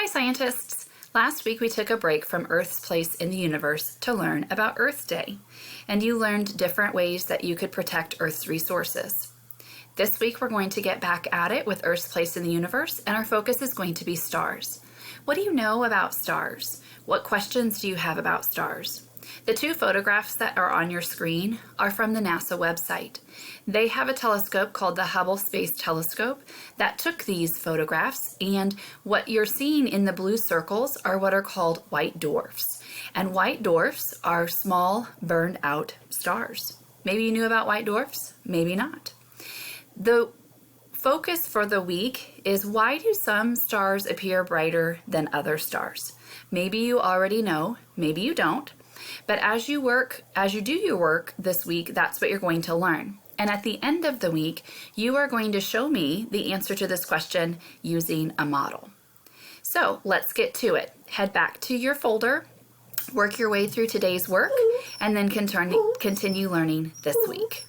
scientists! Last week we took a break from Earth's place in the universe to learn about Earth Day, and you learned different ways that you could protect Earth's resources. This week we're going to get back at it with Earth's place in the universe, and our focus is going to be stars. What do you know about stars? What questions do you have about stars? The two photographs that are on your screen are from the NASA website. They have a telescope called the Hubble Space Telescope that took these photographs, and what you're seeing in the blue circles are what are called white dwarfs. And white dwarfs are small, burned out stars. Maybe you knew about white dwarfs, maybe not. The focus for the week is, why do some stars appear brighter than other stars? Maybe you already know, maybe you don't. But as you do your work this week, that's what you're going to learn. And at the end of the week, you are going to show me the answer to this question using a model. So let's get to it. Head back to your folder, work your way through today's work, and then continue learning this week.